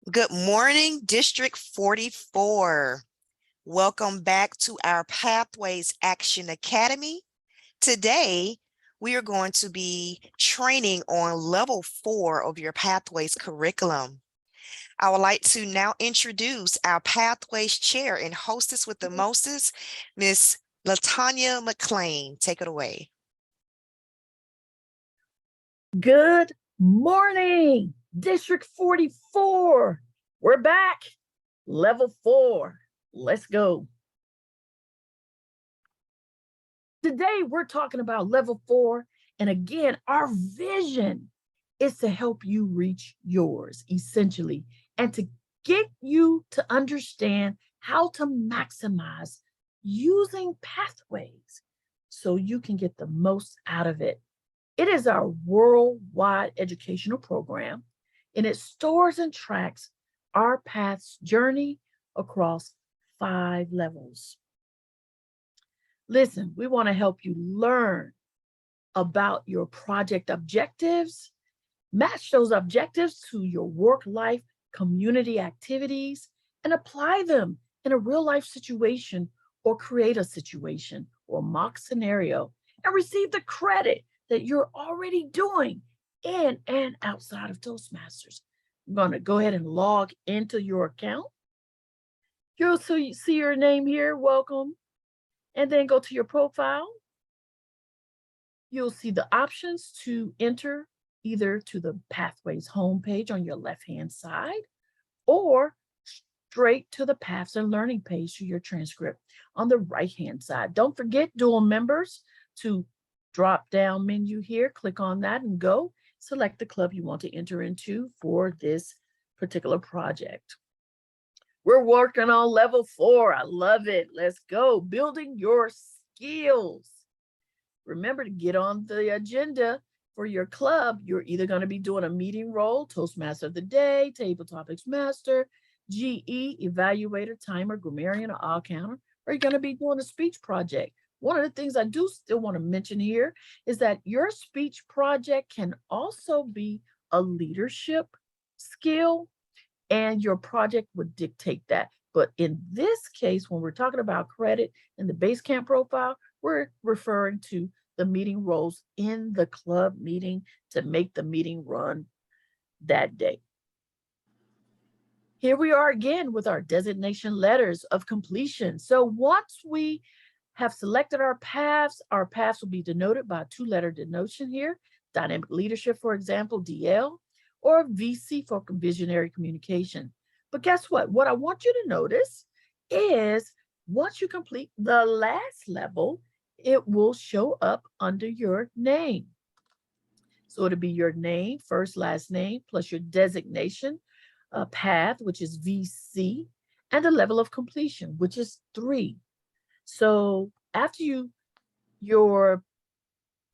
Good morning, District 44. Welcome back to our Pathways Action Academy. Today, we are going to be training on level 4 of your Pathways curriculum. I would like to now introduce our Pathways Chair and hostess with the mostest, Ms. LaTanya McClain. Take it away. Good morning, District 44. We're back. Level 4. Let's go. Today, we're talking about level 4. And again, our vision is to help you reach yours, essentially, and to get you to understand how to maximize using pathways so you can get the most out of it. It is our worldwide educational program, and it stores and tracks our path's journey across 5 levels. Listen, we want to help you learn about your project objectives, match those objectives to your work life community activities, and apply them in a real life situation or create a situation or mock scenario and receive the credit that you're already doing in and outside of Toastmasters. I'm going to go ahead and log into your account. You'll see your name here, welcome, and then go to your profile. You'll see the options to enter either to the Pathways homepage on your left-hand side or straight to the Paths and Learning page to your transcript on the right-hand side. Don't forget dual members to drop down menu here, click on that and go select the club you want to enter into for this particular project. We're working on level 4. I love it. Let's go. Building your skills. Remember to get on the agenda for your club. You're either going to be doing a meeting role, Toastmaster of the Day, Table Topics Master, GE, Evaluator, Timer, Grammarian, or All Counter, or you're going to be doing a speech project. One of the things I do still want to mention here is that your speech project can also be a leadership skill, and your project would dictate that. But in this case, when we're talking about credit in the Basecamp profile, we're referring to the meeting roles in the club meeting to make the meeting run that day. Here we are again with our designation letters of completion. So once we have selected our paths will be denoted by a 2-letter denotation here, dynamic leadership, for example, DL, or VC for visionary communication. But guess what? What I want you to notice is once you complete the last level, it will show up under your name. So it'll be your name, first, last name, plus your designation, path, which is VC, and the level of completion, which is 3. So after your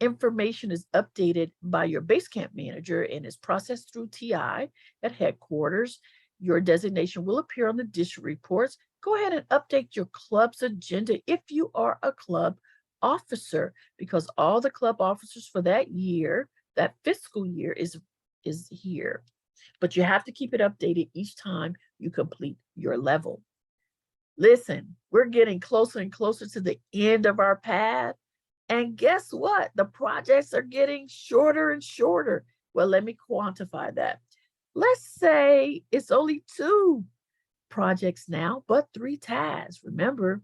information is updated by your Basecamp manager and is processed through TI at headquarters, your designation will appear on the district reports. Go ahead and update your club's agenda if you are a club officer, because all the club officers for that year, that fiscal year is here. But you have to keep it updated each time you complete your level. Listen, we're getting closer and closer to the end of our path. And guess what? The projects are getting shorter and shorter. Well, let me quantify that. Let's say it's only 2 projects now, but 3 tasks. Remember,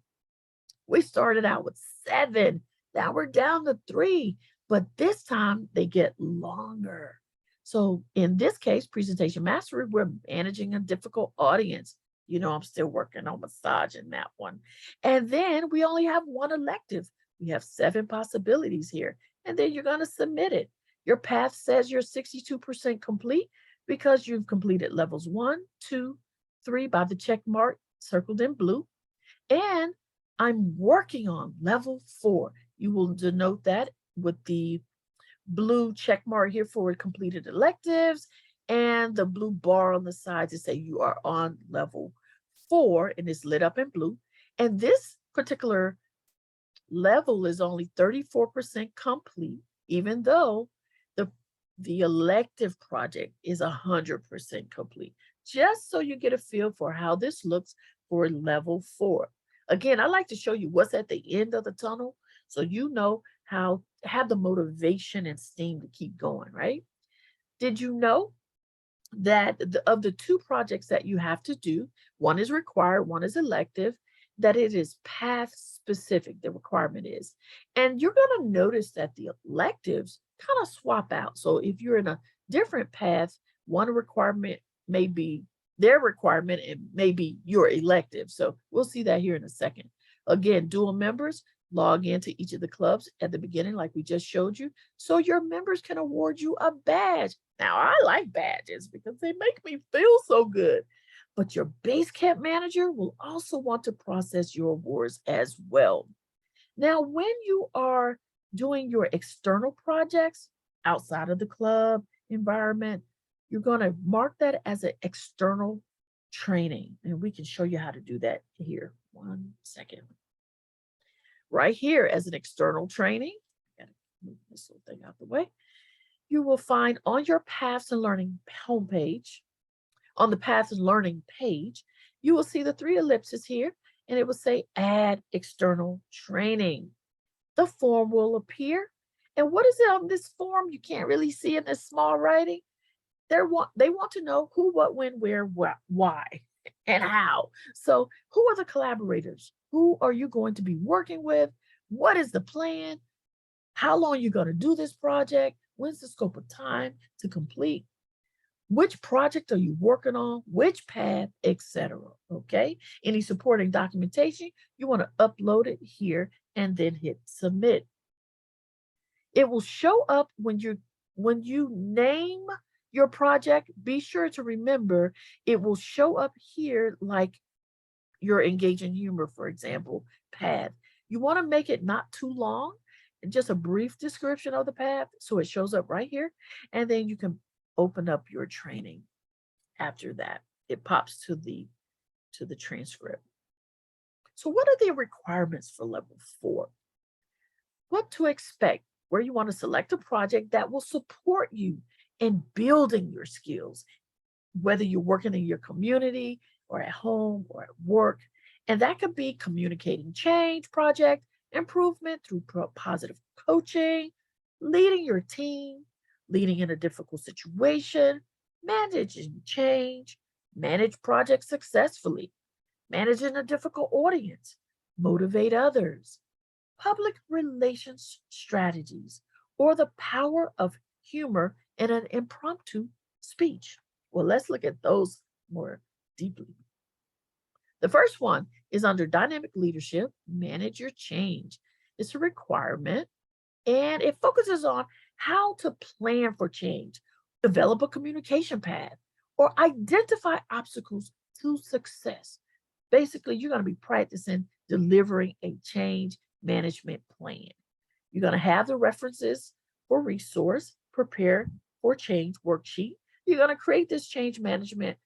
we started out with 7. Now we're down to 3, but this time they get longer. So in this case, presentation mastery, we're managing a difficult audience. You know, I'm still working on massaging that one. And then we only have 1 elective. We have 7 possibilities here. And then you're going to submit it. Your path says you're 62% complete because you've completed levels 1, 2, 3 by the check mark circled in blue. And I'm working on level 4. You will denote that with the blue check mark here for completed electives and the blue bar on the side to say you are on level 4, and it's lit up in blue. And this particular level is only 34% complete, even though the elective project is 100% complete. just so you get a feel for how this looks for level 4. Again, I like to show you what's at the end of the tunnel so you know how have the motivation and steam to keep going, right? Did you know that of the two projects that you have to do, one is required, one is elective, that it is path specific, the requirement is. And you're going to notice that the electives kind of swap out. So if you're in a different path, one requirement may be their requirement and maybe your elective. So we'll see that here in a second. Again, dual members log into each of the clubs at the beginning, like we just showed you, so your members can award you a badge. Now, I like badges because they make me feel so good. But your base camp manager will also want to process your awards as well. Now, when you are doing your external projects outside of the club environment, you're going to mark that as an external training. And we can show you how to do that here. 1 second. Right here as an external training, I gotta move this little thing out the way. You will find on your Paths and Learning homepage, on the Paths and Learning page, you will see the 3 ellipses here, and it will say Add External Training. The form will appear. And what is it on this form? You can't really see in this small writing. They want to know who, what, when, where, why, and how. So who are the collaborators? Who are you going to be working with? What is the plan? How long are you going to do this project? When's the scope of time to complete? Which project are you working on? Which path, etc. Okay. Any supporting documentation, you want to upload it here and then hit submit. It will show up when you name your project. Be sure to remember it will show up here like your Engage in Humor, for example, path. You want to make it not too long, just a brief description of the path so it shows up right here. And then you can open up your training after that. It pops to the transcript. So what are the requirements for level 4? What to expect, where you want to select a project that will support you in building your skills, whether you're working in your community or at home or at work. And that could be communicating change, project improvement through positive coaching, leading your team, leading in a difficult situation, managing change, manage projects successfully, managing a difficult audience, motivate others, public relations strategies, or the power of humor in an impromptu speech. Well, let's look at those more deeply. The first one is under dynamic leadership, manage your change. It's a requirement and it focuses on how to plan for change, develop a communication path, or identify obstacles to success. Basically, you're going to be practicing delivering a change management plan. You're going to have the references for resource, prepare for change worksheet. You're going to create this change management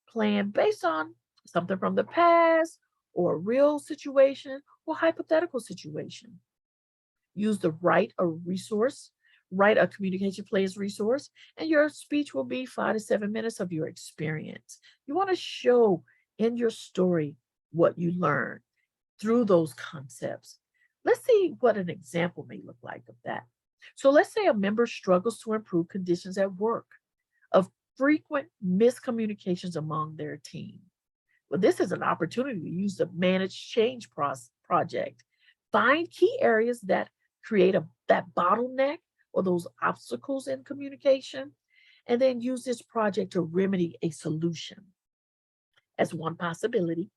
plan based on something from the past or a real situation or hypothetical situation. Use the write a communication plans resource, and your speech will be 5 to 7 minutes of your experience. You want to show in your story what you learned through those concepts. Let's see what an example may look like of that. So let's say a member struggles to improve conditions at work, of frequent miscommunications among their team. Well, this is an opportunity to use the managed change project. Find key areas that create that bottleneck or those obstacles in communication, and then use this project to remedy a solution as one possibility.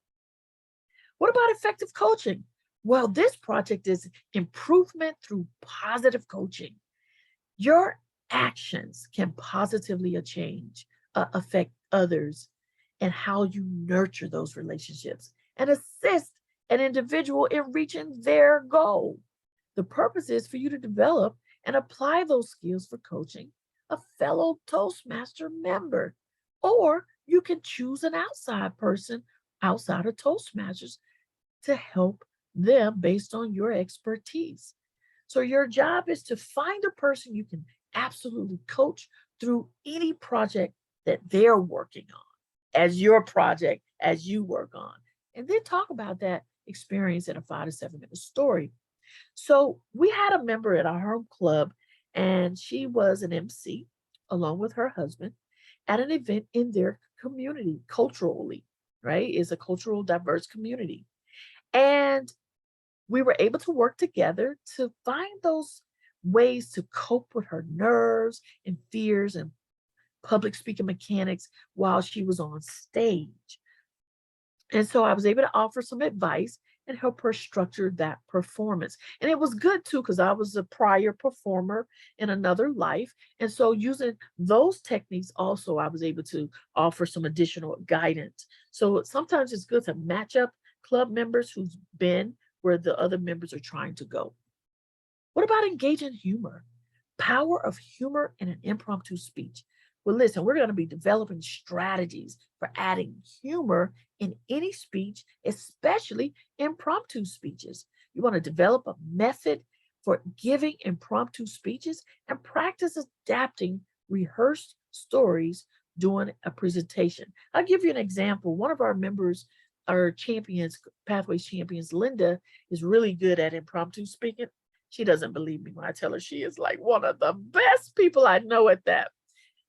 What about effective coaching? Well, this project is improvement through positive coaching. Your actions can positively affect others and how you nurture those relationships and assist an individual in reaching their goal. The purpose is for you to develop and apply those skills for coaching a fellow Toastmaster member. Or you can choose an outside person outside of Toastmasters to help them based on your expertise. So your job is to find a person you can absolutely coach through any project that they're working on. as your project as you work on. And then talk about that experience in a 5 to 7 minute story. So we had a member at our home club, and she was an MC along with her husband at an event in their community, culturally, right? Is a cultural diverse community. And we were able to work together to find those ways to cope with her nerves and fears and public speaking mechanics while she was on stage. And so I was able to offer some advice and help her structure that performance. And it was good too, because I was a prior performer in another life. And so using those techniques also, I was able to offer some additional guidance. So sometimes it's good to match up club members who's been where the other members are trying to go. What about engaging humor? Power of humor in an impromptu speech. Well, listen, we're going to be developing strategies for adding humor in any speech, especially impromptu speeches. You want to develop a method for giving impromptu speeches and practice adapting rehearsed stories during a presentation. I'll give you an example. One of our members, our champions, Pathways champions, Linda, is really good at impromptu speaking. She doesn't believe me when I tell her she is like one of the best people I know at that.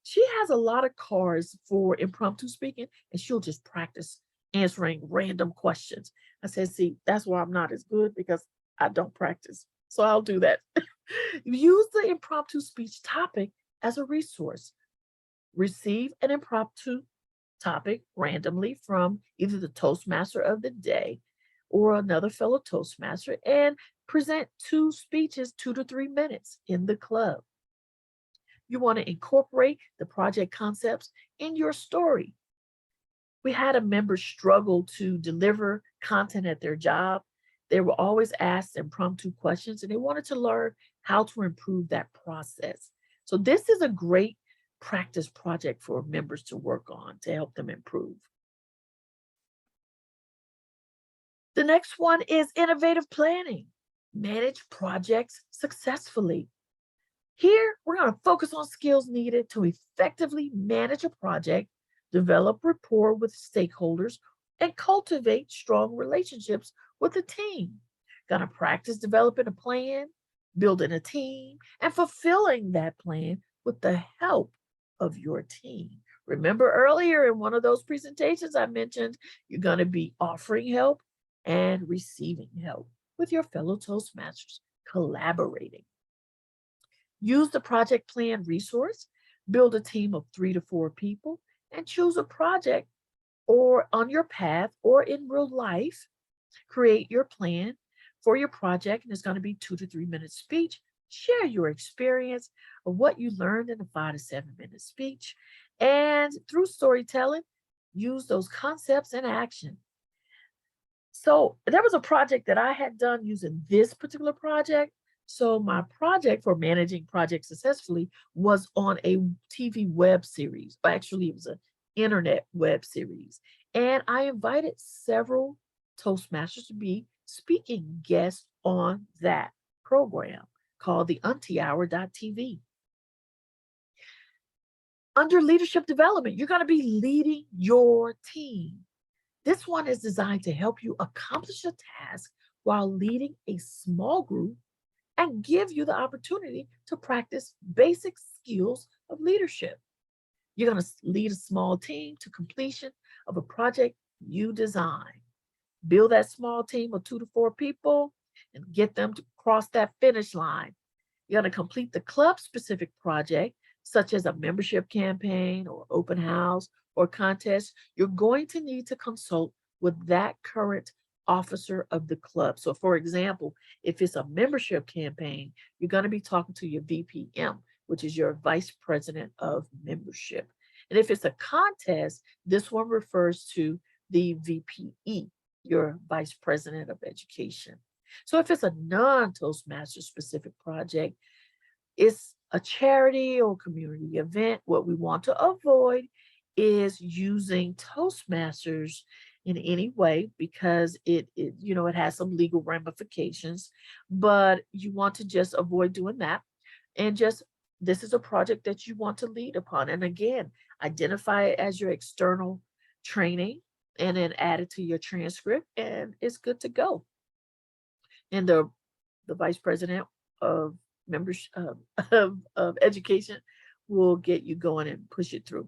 She has a lot of cards for impromptu speaking, and she'll just practice answering random questions. I said, see, that's why I'm not as good, because I don't practice. So I'll do that. Use the impromptu speech topic as a resource. Receive an impromptu topic randomly from either the Toastmaster of the day or another fellow Toastmaster, and present 2 speeches, 2 to 3 minutes in the club. You want to incorporate the project concepts in your story. We had a member struggle to deliver content at their job. They were always asked impromptu questions, and they wanted to learn how to improve that process. So this is a great practice project for members to work on to help them improve. The next one is innovative planning. Manage projects successfully. Here, we're going to focus on skills needed to effectively manage a project, develop rapport with stakeholders, and cultivate strong relationships with the team. Going to practice developing a plan, building a team, and fulfilling that plan with the help of your team. Remember earlier in one of those presentations I mentioned, you're going to be offering help and receiving help with your fellow Toastmasters, collaborating. Use the project plan resource, build a team of 3 to 4 people, and choose a project or on your path or in real life. Create your plan for your project, and it's going to be 2 to 3 minute speech. Share your experience of what you learned in a 5 to 7 minute speech. And through storytelling, use those concepts in action. So there was a project that I had done using this particular project. So my project for managing projects successfully was on a TV web series. Actually, it was an internet web series. And I invited several Toastmasters to be speaking guests on that program called the AuntieHour.tv. Under leadership development, you're going to be leading your team. This one is designed to help you accomplish a task while leading a small group and give you the opportunity to practice basic skills of leadership. You're going to lead a small team to completion of a project you design. Build that small team of 2 to 4 people and get them to cross that finish line. You're going to complete the club-specific project, such as a membership campaign or open house or contest. You're going to need to consult with that current officer of the club. So for example, if it's a membership campaign, you're going to be talking to your VPM, which is your Vice President of Membership. And if it's a contest, this one refers to the VPE, your Vice President of Education. So if it's a non-Toastmaster specific project, it's a charity or community event, what we want to avoid is using Toastmasters in any way, because it has some legal ramifications, but you want to just avoid doing that. And just, this is a project that you want to lead upon. And again, identify it as your external training and then add it to your transcript, and it's good to go. And the vice president of members of education will get you going and push it through.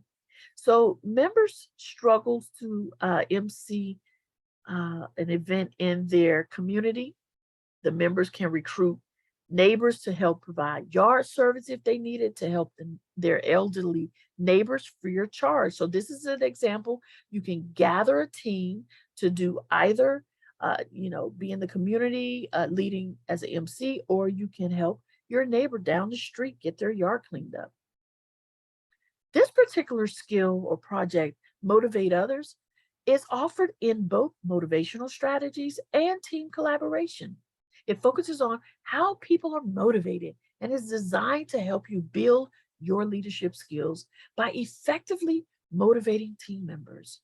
So members struggles to MC an event in their community. The members can recruit neighbors to help provide yard service if they need it to help their elderly neighbors free of charge. So this is an example. You can gather a team to do either, be in the community leading as an MC, or you can help your neighbor down the street get their yard cleaned up. This particular skill or project, Motivate Others, is offered in both motivational strategies and team collaboration. It focuses on how people are motivated and is designed to help you build your leadership skills by effectively motivating team members.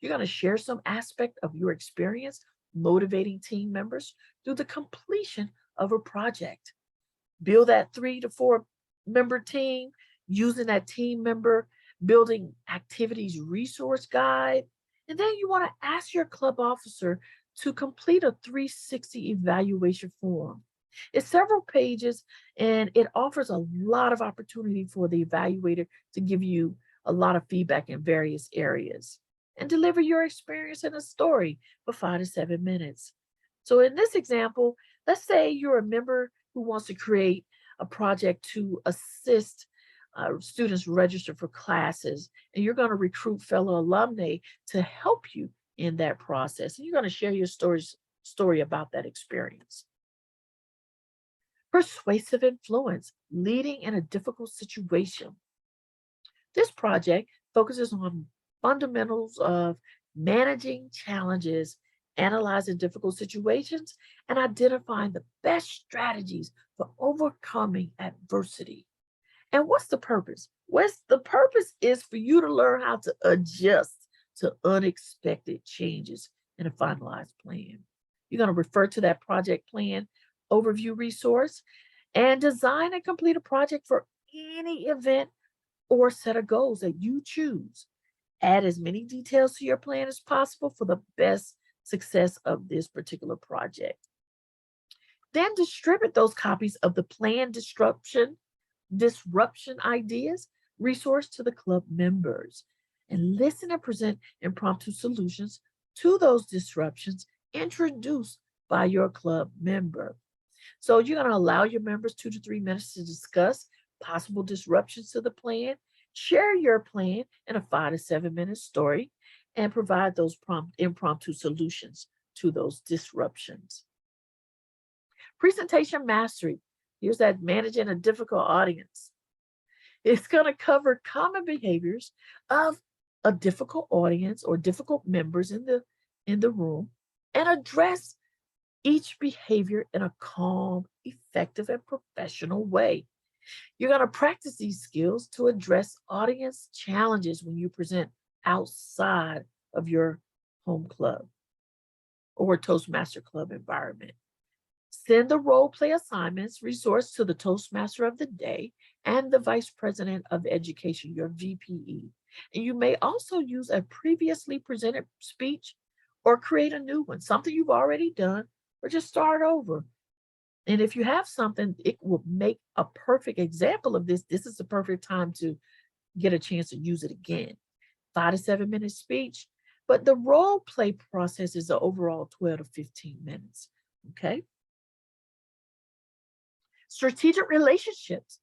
You're going to share some aspect of your experience motivating team members through the completion of a project. Build that 3 to 4 member team using that team member building activities resource guide. And then you want to ask your club officer to complete a 360 evaluation form. It's several pages and it offers a lot of opportunity for the evaluator to give you a lot of feedback in various areas and deliver your experience in a story for 5 to 7 minutes. So in this example, let's say you're a member who wants to create a project to assist students register for classes, and you're going to recruit fellow alumni to help you in that process. And you're going to share your story about that experience. Persuasive influence, leading in a difficult situation. This project focuses on fundamentals of managing challenges, analyzing difficult situations, and identifying the best strategies for overcoming adversity. And what's the purpose? The purpose is for you to learn how to adjust to unexpected changes in a finalized plan. You're going to refer to that project plan overview resource and design and complete a project for any event or set of goals that you choose. Add as many details to your plan as possible for the best success of this particular project. Then distribute those copies of the plan disruption ideas resource to the club members and listen and present impromptu solutions to those disruptions introduced by your club member. So you're going to allow your members 2 to 3 minutes to discuss possible disruptions to the plan, share your plan in a 5 to 7 minute story, and provide those impromptu solutions to those disruptions. Presentation mastery. Here's that managing a difficult audience. It's going to cover common behaviors of a difficult audience or difficult members in the room and address each behavior in a calm, effective, and professional way. You're going to practice these skills to address audience challenges when you present outside of your home club or Toastmaster club environment. Send the role play assignments resource to the Toastmaster of the day and the Vice President of Education, your VPE. And you may also use a previously presented speech or create a new one, something you've already done, or just start over. And if you have something, it will make a perfect example of this. This is the perfect time to get a chance to use it again. 5 to 7 minute speech, but the role play process is the overall 12 to 15 minutes. Okay. Strategic relationships,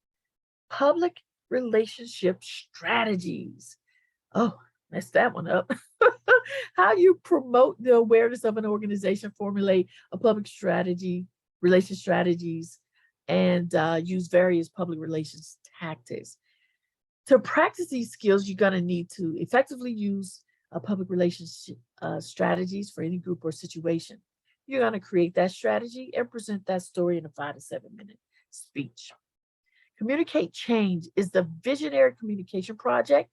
public relationship strategies. Oh, messed that one up. How you promote the awareness of an organization, formulate a public strategy, relation strategies, and use various public relations tactics. To practice these skills, you're going to need to effectively use public relations strategies for any group or situation. You're going to create that strategy and present that story in a 5 to 7 minute speech. Communicate Change is the visionary communication project.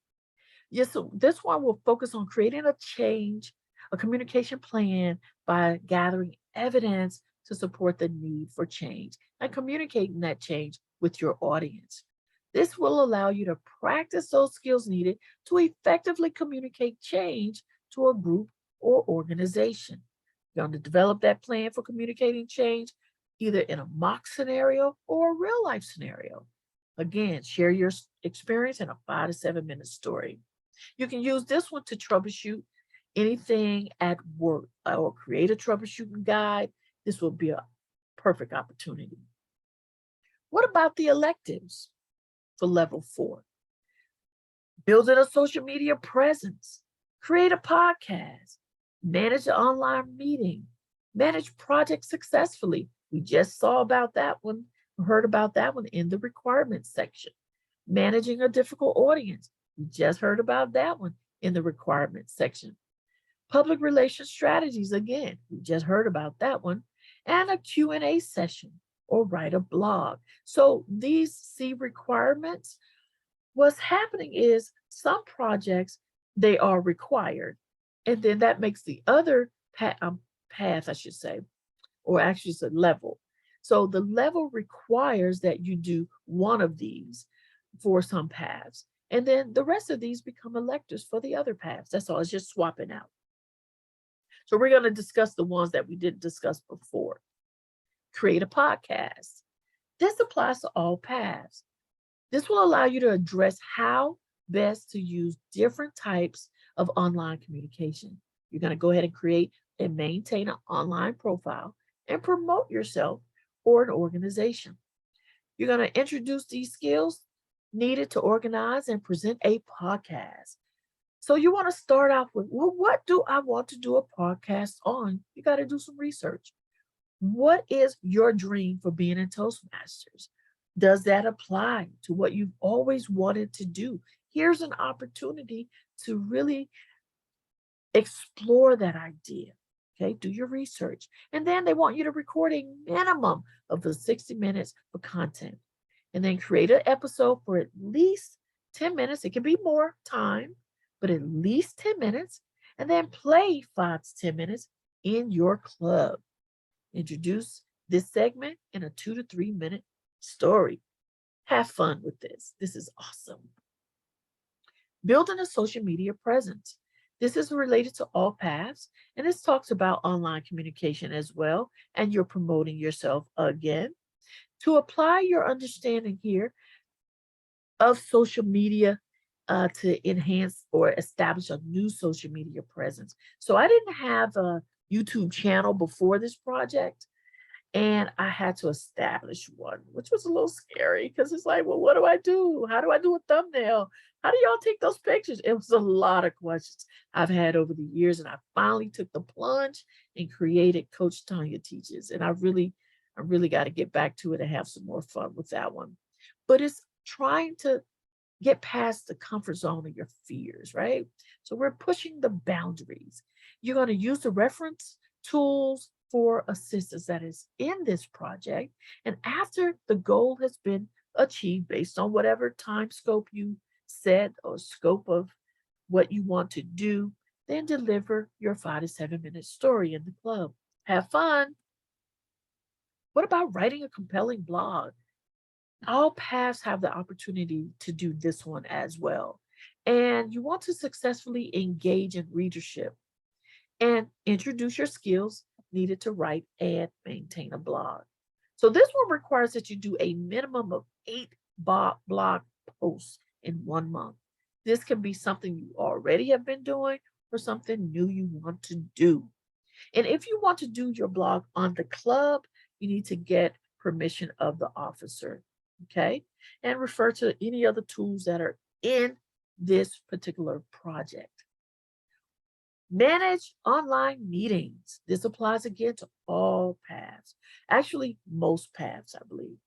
Yes, so this one will focus on creating a communication plan by gathering evidence to support the need for change and communicating that change with your audience. This will allow you to practice those skills needed to effectively communicate change to a group or organization. You're going to develop that plan for communicating change either in a mock scenario or a real life scenario. Again, share your experience in a 5 to 7 minute story. You can use this one to troubleshoot anything at work or create a troubleshooting guide. This will be a perfect opportunity. What about the electives for level 4? Building a social media presence, create a podcast, manage an online meeting, manage projects successfully. We just saw about that one, heard about that one in the requirements section. Managing a difficult audience. We just heard about that one in the requirements section. Public relations strategies, again, we just heard about that one. And a Q&A session or write a blog. So these C requirements, what's happening is some projects, they are required. And then that makes the other path, I should say, or actually it's a level. So the level requires that you do one of these for some paths. And then the rest of these become electives for the other paths. That's all, it's just swapping out. So we're going to discuss the ones that we didn't discuss before. Create a podcast. This applies to all paths. This will allow you to address how best to use different types of online communication. You're going to go ahead and create and maintain an online profile and promote yourself or an organization. You're going to introduce these skills needed to organize and present a podcast. So you want to start off with, well, what do I want to do a podcast on? You got to do some research. What is your dream for being in Toastmasters? Does that apply to what you've always wanted to do? Here's an opportunity to really explore that idea. Okay, do your research. And then they want you to record a minimum of the 60 minutes for content. And then create an episode for at least 10 minutes. It can be more time, but at least 10 minutes. And then play 5 to 10 minutes in your club. Introduce this segment in a 2 to 3 minute story. Have fun with this. This is awesome. Building a social media presence. This is related to all paths, and this talks about online communication as well, and you're promoting yourself again. To apply your understanding here of social media to enhance or establish a new social media presence. So I didn't have a YouTube channel before this project, and I had to establish one, which was a little scary because it's like, well, what do I do? How do I do a thumbnail? How do y'all take those pictures? It was a lot of questions I've had over the years, and I finally took the plunge and created Coach Tanya Teaches. And I really got to get back to it and have some more fun with that one. But it's trying to get past the comfort zone of your fears, right? So we're pushing the boundaries. You're going to use the reference tools for assistance that is in this project. And after the goal has been achieved based on whatever time scope you set or scope of what you want to do, then deliver your 5 to 7 minute story in the club. Have fun. What about writing a compelling blog? All paths have the opportunity to do this one as well. And you want to successfully engage in readership and introduce your skills needed to write and maintain a blog. So this one requires that you do a minimum of 8 blog posts in 1 month. This can be something you already have been doing or something new you want to do. And if you want to do your blog on the club, you need to get permission of the officer, okay? And refer to any other tools that are in this particular project. Manage online meetings. This applies again to all paths, actually most paths, I believe.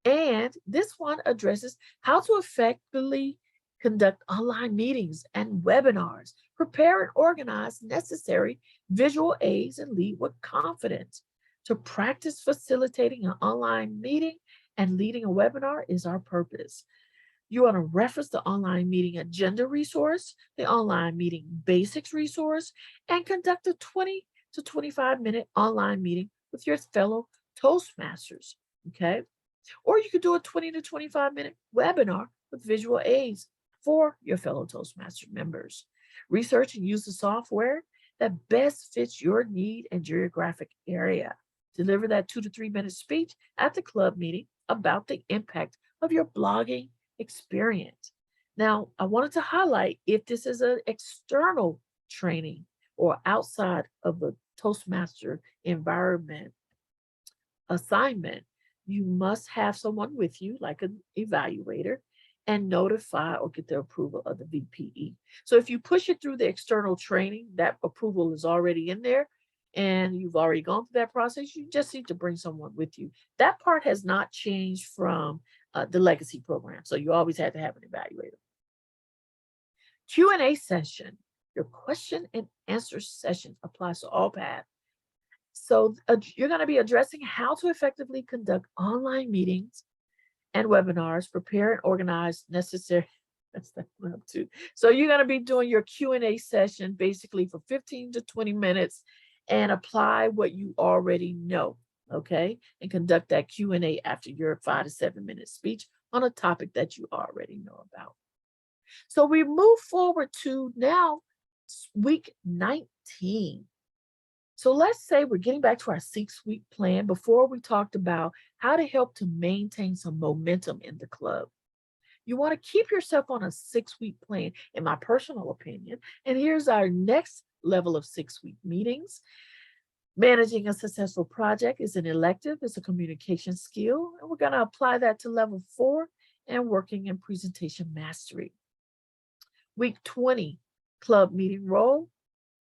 And this one addresses how to effectively conduct online meetings and webinars, prepare and organize necessary visual aids, and lead with confidence. To practice facilitating an online meeting and leading a webinar is our purpose. You want to reference the online meeting agenda resource, the online meeting basics resource, and conduct a 20 to 25 minute online meeting with your fellow Toastmasters, okay? Or you could do a 20 to 25 minute webinar with visual aids for your fellow Toastmaster members. Research and use the software that best fits your need and geographic area. Deliver that 2 to 3 minute speech at the club meeting about the impact of your blogging experience. Now, I wanted to highlight if this is an external training or outside of the Toastmaster environment assignment, you must have someone with you, like an evaluator, and notify or get the approval of the VPE. So if you push it through the external training, that approval is already in there and you've already gone through that process, you just need to bring someone with you. That part has not changed from the legacy program. So you always had to have an evaluator. Q&A session, your question and answer session applies to all paths. So you're going to be addressing how to effectively conduct online meetings and webinars, prepare and organize necessary. That's that one up too. So you're going to be doing your Q&A session basically for 15 to 20 minutes and apply what you already know, okay? And conduct that Q&A after your 5 to 7 minute speech on a topic that you already know about. So we move forward to now week 19. So let's say we're getting back to our 6-week plan. Before we talked about how to help to maintain some momentum in the club. You want to keep yourself on a 6-week plan, in my personal opinion. And here's our next level of 6-week meetings. Managing a successful project is an elective, it's a communication skill, and we're going to apply that to level 4 and working in presentation mastery. Week 20, club meeting role.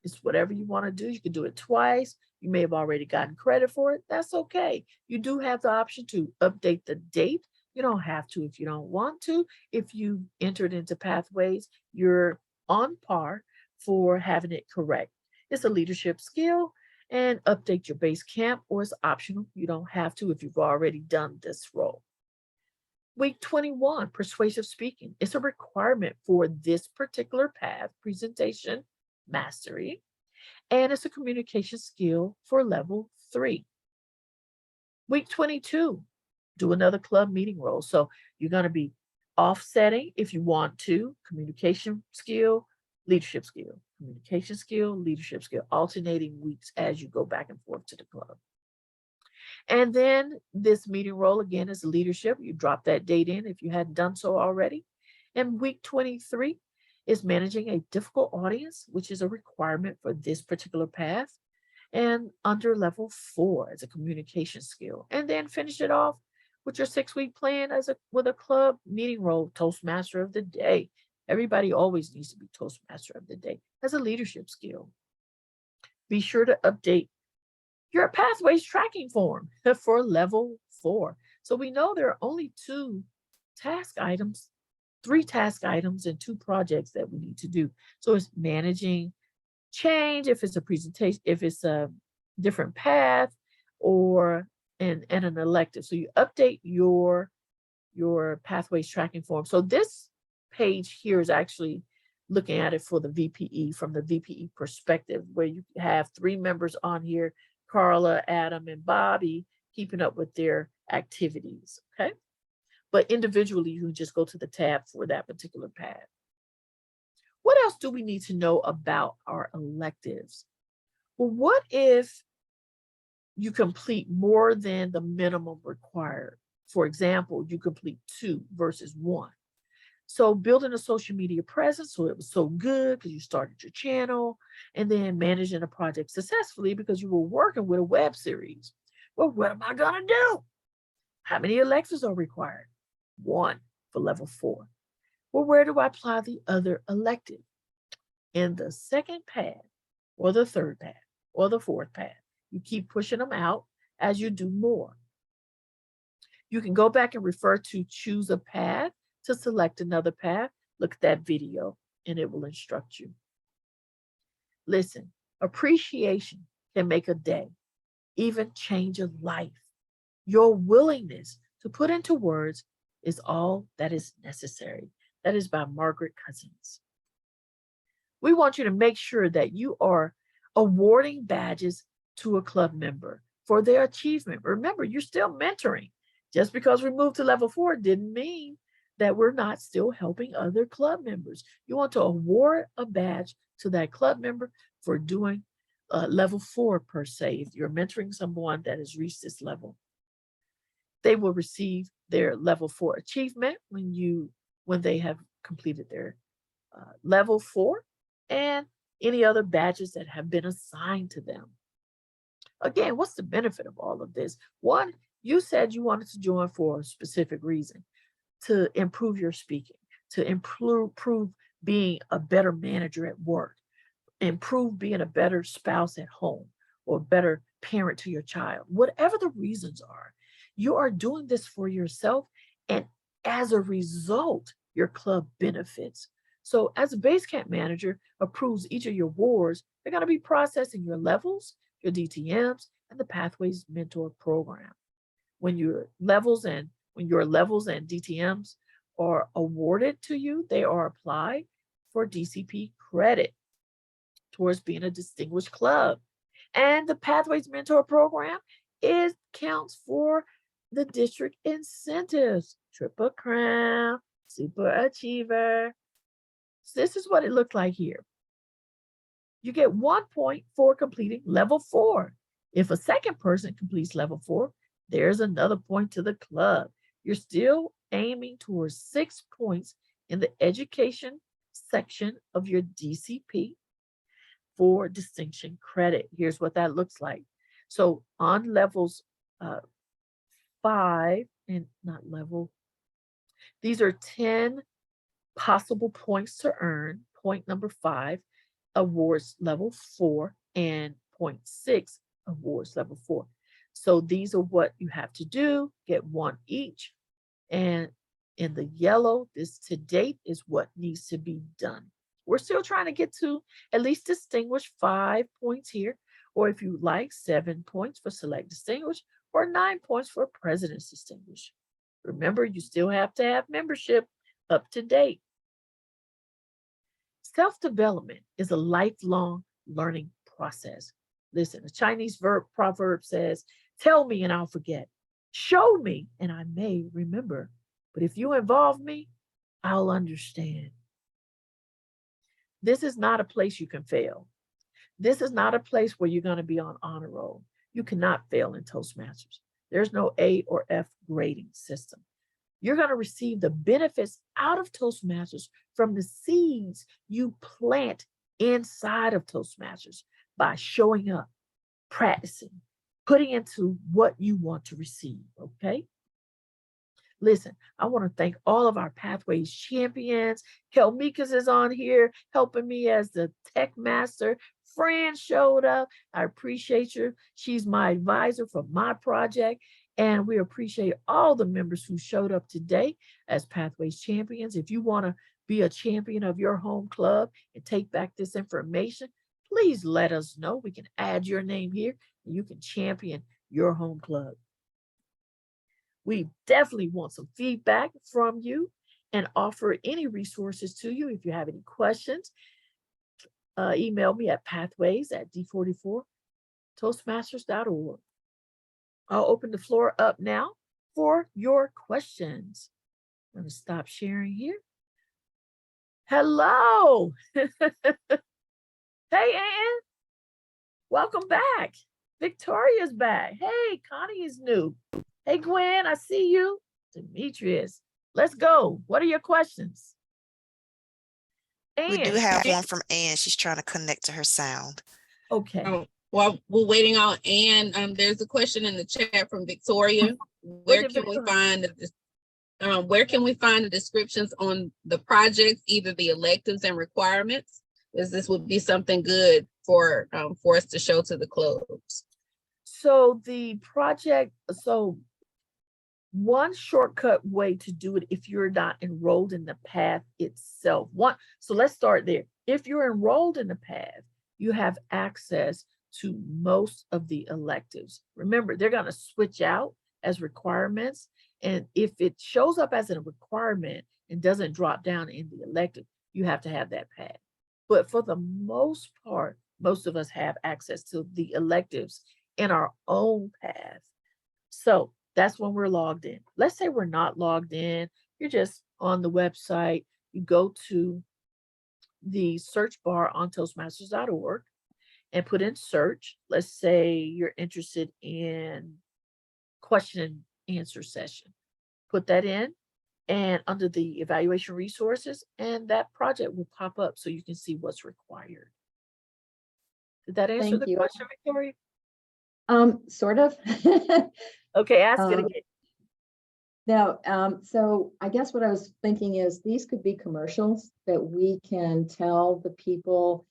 It's whatever you want to do. You can do it twice. You may have already gotten credit for it. That's okay. You do have the option to update the date. You don't have to if you don't want to. If you entered into Pathways, you're on par for having it correct. It's a leadership skill, and update your base camp, or it's optional. You don't have to if you've already done this role. Week 21, persuasive speaking. It's a requirement for this particular path, presentation mastery, and it's a communication skill for level 3. Week 22, do another club meeting role. So you're going to be offsetting if you want to, communication skill, leadership skill, communication skill, leadership skill, alternating weeks as you go back and forth to the club. And then this meeting role again is leadership. You drop that date in if you hadn't done so already. And week 23 is managing a difficult audience, which is a requirement for this particular path, and under level 4 as a communication skill. And then finish it off with your 6-week plan with a club meeting role, Toastmaster of the Day. Everybody always needs to be Toastmaster of the Day as a leadership skill. Be sure to update your Pathways tracking form for level 4. So we know there are only 3 task items and 2 projects that we need to do. So it's managing change, if it's a presentation, if it's a different path, or and an elective. So you update your Pathways tracking form. So this page here is actually looking at it for the VPE from the VPE perspective, where you have 3 members on here, Carla, Adam, and Bobby, keeping up with their activities, okay? But individually, you can just go to the tab for that particular path. What else do we need to know about our electives? Well, what if you complete more than the minimum required? For example, you complete 2 versus 1. So building a social media presence, so it was so good because you started your channel, and then managing a project successfully because you were working with a web series. Well, what am I going to do? How many electives are required? 1 for level 4. Well, where do I apply the other elective? In the second path, or the third path, or the fourth path. You keep pushing them out as you do more. You can go back and refer to choose a path to select another path. Look at that video and it will instruct you. Listen, appreciation can make a day, even change a life. Your willingness to put into words is all that is necessary. That is by Margaret Cousins. We want you to make sure that you are awarding badges to a club member for their achievement. Remember, you're still mentoring. Just because we moved to level 4 didn't mean that we're not still helping other club members. You want to award a badge to that club member for doing level 4 per se. If you're mentoring someone that has reached this level, they will receive their level 4 achievement when they have completed their level 4 and any other badges that have been assigned to them. Again, what's the benefit of all of this? One, you said you wanted to join for a specific reason, to improve your speaking, to improve being a better manager at work, improve being a better spouse at home, or a better parent to your child. Whatever the reasons are, you are doing this for yourself, and as a result, your club benefits. So as a base camp manager approves each of your awards, they're going to be processing your levels, your DTMs, and the Pathways Mentor Program. When your levels and DTMs are awarded to you, they are applied for DCP credit towards being a distinguished club. And the Pathways Mentor Program counts for the district incentives, Triple Crown, Super Achiever. So this is what it looked like here. You get 1 point for completing level 4. If a second person completes level 4, there's another point to the club. You're still aiming towards 6 points in the education section of your DCP for distinction credit. Here's what that looks like. So on levels 5 and not level, these are 10 possible points to earn. Point number 5 awards level 4 and point 6 awards level 4. So these are what you have to do, get 1 each. And in the yellow, this to date is what needs to be done. We're still trying to get to at least distinguish 5 points here, or if you like, 7 points for select distinguished, or 9 points for president's distinguished. Remember, you still have to have membership up to date. Self-development is a lifelong learning process. Listen, a Chinese proverb says, tell me and I'll forget. Show me and I may remember. But if you involve me, I'll understand. This is not a place you can fail. This is not a place where you're going to be on honor roll. You cannot fail in Toastmasters. There's no A or F grading system. You're going to receive the benefits out of Toastmasters from the seeds you plant inside of Toastmasters by showing up, practicing, putting into what you want to receive, okay? Listen, I want to thank all of our Pathways champions. Kelmikas is on here helping me as the tech master. Fran showed up. I appreciate you. She's my advisor for my project. And we appreciate all the members who showed up today as Pathways champions. If you want to be a champion of your home club and take back this information, please let us know. We can add your name here and you can champion your home club. We definitely want some feedback from you and offer any resources to you. If you have any questions, email me at pathways@d44toastmasters.org. I'll open the floor up now for your questions. I'm going to stop sharing here. Hello. Hey, Ann. Welcome back. Victoria's back. Hey, Connie is new. Hey, Gwen, I see you. Demetrius, let's go. What are your questions? We do Ann. have one from Ann. She's trying to connect to her sound. Okay. While we're waiting on Ann, there's a question in the chat from Victoria. Where can we find the descriptions on the projects, either the electives and requirements? Because this would be something good for us to show to the clubs. So the project, one shortcut way to do it if you're not enrolled in the path itself. So let's start there. If you're enrolled in the path, you have access to most of the electives. Remember, they're going to switch out as requirements. And if it shows up as a requirement and doesn't drop down in the elective, you have to have that path. But for the most part, most of us have access to the electives in our own path. So that's when we're logged in. Let's say we're not logged in. You're just on the website, you go to the search bar on Toastmasters.org and put in search. Let's say you're interested in question and answer session. Put that in and under the evaluation resources, and that project will pop up so you can see what's required. Did that answer Thank the you. question, Victoria? Sort of. Okay, ask it Um, again. Now, so I guess what I was thinking is these could be commercials that we can tell the people,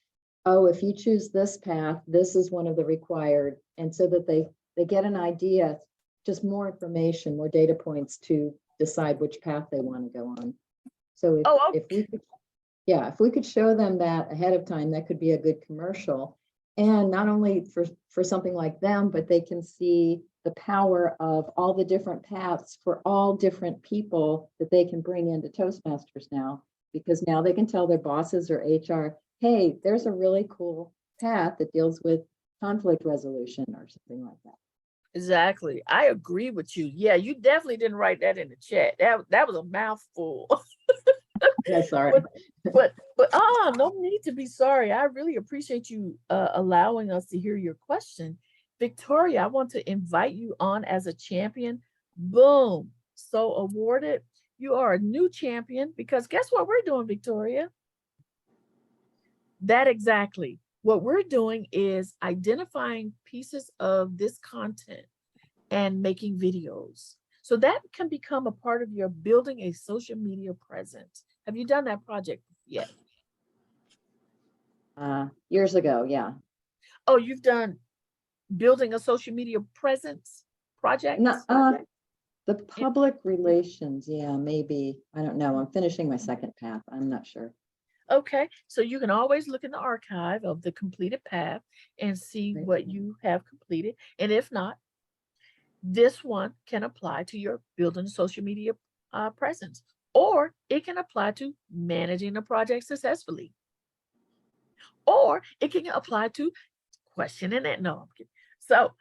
oh, if you choose this path, this is one of the required. And so that they get an idea, just more information, more data points to decide which path they want to go on. So Oh, if we could, yeah, if we could show them that ahead of time, that could be a good commercial. And not only for something like them, but they can see the power of all the different paths for all different people that they can bring into Toastmasters now, because now they can tell their bosses or HR, hey, there's a really cool path that deals with conflict resolution or something like that. exactly. I agree with you. Yeah, you definitely didn't write that in the chat. That was a mouthful. Yeah, sorry. But no need to be sorry. I really appreciate you allowing us to hear your question. Victoria, I want to invite you on as a champion. Boom. So awarded. You are a new champion because guess what we're doing, Victoria? That exactly. What we're doing is identifying pieces of this content and making videos. So that can become a part of your building a social media presence. Have you done that project yet? Years ago, yeah. Oh, you've done building a social media presence project? No, the public relations, yeah, maybe. I don't know. I'm finishing my second path. I'm not sure. Okay, so you can always look in the archive of the completed path and see Right. what you have completed. And if not, this one can apply to your building a social media presence, or it can apply to managing a project successfully, or it can apply to questioning it. No, I'm kidding. So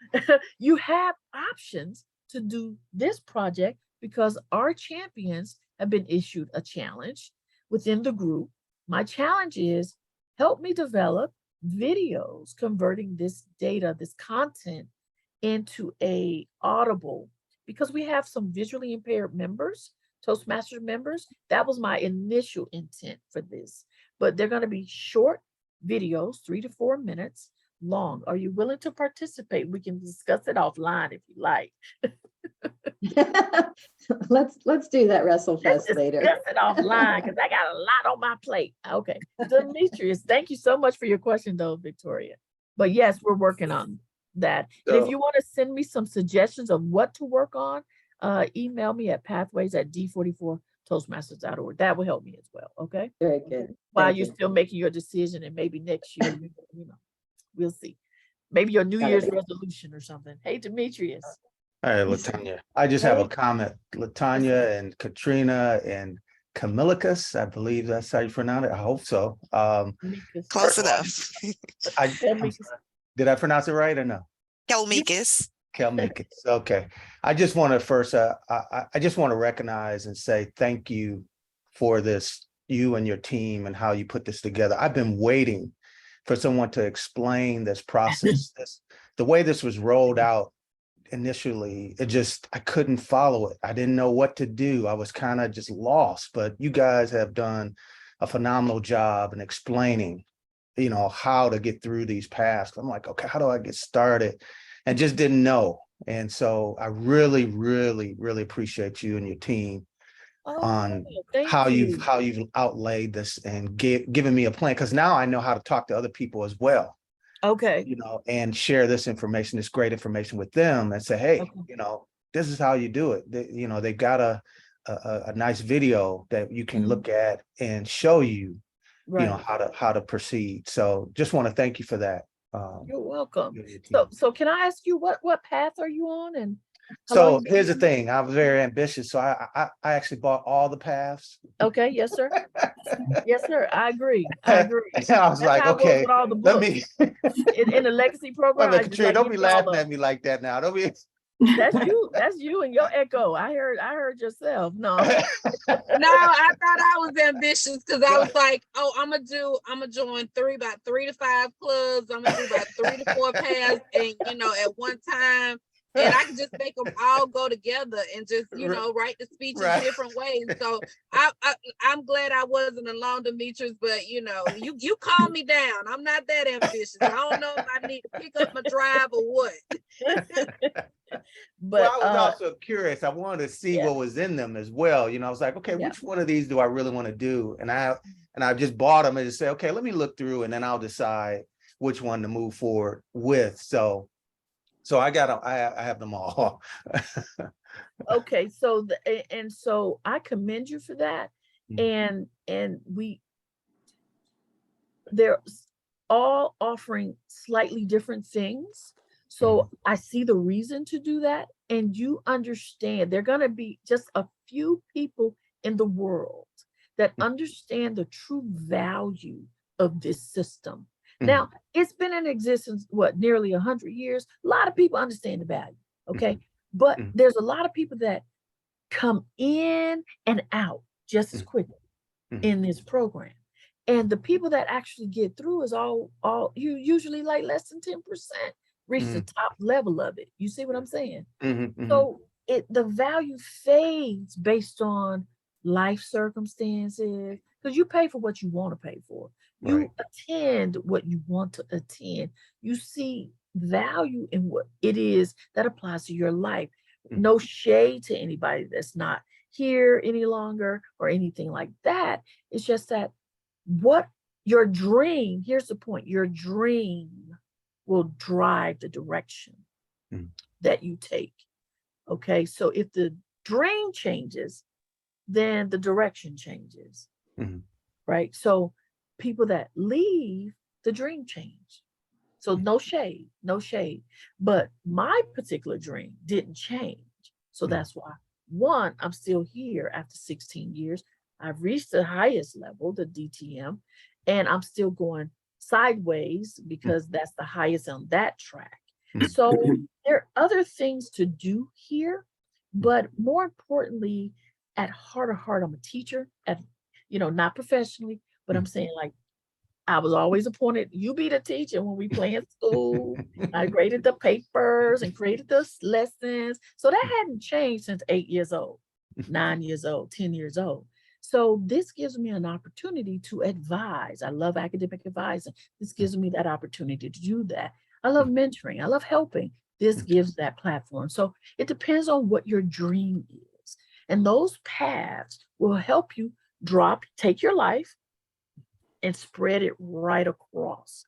you have options to do this project because our champions have been issued a challenge within the group. My challenge is help me develop videos converting this data, this content into a audible, because we have some visually impaired members, Toastmasters members. That was my initial intent for this, but they're going to be short videos, 3 to 4 minutes long. Are you willing to participate? We can discuss it offline if you like. Let's do that Let's WrestleFest later. discuss it offline because I got a lot on my plate. Okay. Demetrius, thank you so much for your question though, Victoria. But yes, we're working on that. And if So- you want to send me some suggestions of what to work on, email me at pathways@d44toastmasters.org. That will help me as well. Okay. Very good. While Thank you're you. still making your decision, and maybe next year, you know, we'll see. Maybe your New Got Year's it. resolution or something. Hey, Demetrius. All right, Latanya. I just have a Hey. comment. Latanya and Katrina and Camillicus, I believe that's how you pronounce it. I hope so. Demetrius. Close First of all, enough. I'm Demetrius. sorry. Did I pronounce it right or no? Kelmicus. Camillicus. Okay. I just want to first, I just want to recognize and say thank you for this, you and your team and how you put this together. I've been waiting for someone to explain this process. The way this was rolled out initially, I couldn't follow it. I didn't know what to do. I was kind of just lost, but you guys have done a phenomenal job in explaining, how to get through these paths. I'm like, okay, how do I get started? And just didn't know. And so I really, really, really appreciate you and your team on thank how you. you've outlaid this and given me a plan. Because now I know how to talk to other people as well. Okay. And share this information, this great information with them and say, hey, Okay. this is how you do it. They've got a nice video that you can Mhm. look at and show you, Right. how to proceed. So just want to thank you for that. You're welcome. you and your team. So can I ask you what path are you on? And how So long you here's the been- thing, I was very ambitious. So I actually bought all the paths. Okay, yes, sir. Yes, sir. I agree. I agree. I was That's like, how it was okay, with all the let books. me in the legacy wait a program. minute, I just Katrina, like, don't give be me all laughing the- at me like that now. Don't be That's you and your echo. I heard yourself. No. No, I thought I was ambitious because I was like, oh, I'm gonna join about 3 to 5 clubs. I'm gonna do about 3 to 4 paths, and at one time, and I can just make them all go together and just write the speeches Right. different ways. So I'm glad I wasn't alone, Demetrius. But you calm me down. I'm not that ambitious. I don't know if I need to pick up my drive or what. But Well, I was also curious. I wanted to see yeah. what was in them as well. I was like, okay, Yeah. which one of these do I really want to do? And I just bought them and just say, okay, let me look through and then I'll decide which one to move forward with. So I have them all. Okay, so so I commend you for that. Mhm. And they're all offering slightly different things. So I see the reason to do that. And you understand there are going to be just a few people in the world that understand the true value of this system. Now, it's been in existence, nearly 100 years. A lot of people understand the value. Okay. But there's a lot of people that come in and out just as quickly in this program. And the people that actually get through is all you usually like less than 10% reach the top level of it. You see what I'm saying? So the value fades based on life circumstances, because you pay for what you want to pay for. You Right. attend what you want to attend. You see value in what it is that applies to your life. No shade to anybody that's not here any longer or anything like that. It's just that what your dream, here's the point, your dream will drive the direction that you take. Okay, so if the dream changes, then the direction changes. Right? So people that leave, the dream change. So no shade, no shade. But my particular dream didn't change. So that's why, one, I'm still here after 16 years. I've reached the highest level, the DTM, and I'm still going sideways because that's the highest on that track. So there are other things to do here, but more importantly, at heart of heart, I'm a teacher, not professionally, but I'm saying, like, I was always appointed, you be the teacher when we play in school. I graded the papers and created the lessons. So that hadn't changed since 8 years old, 9 years old, 10 years old. So this gives me an opportunity to advise. I love academic advising. This gives me that opportunity to do that. I love mentoring. I love helping. This gives that platform. So it depends on what your dream is. And those paths will help you take your life and spread it right across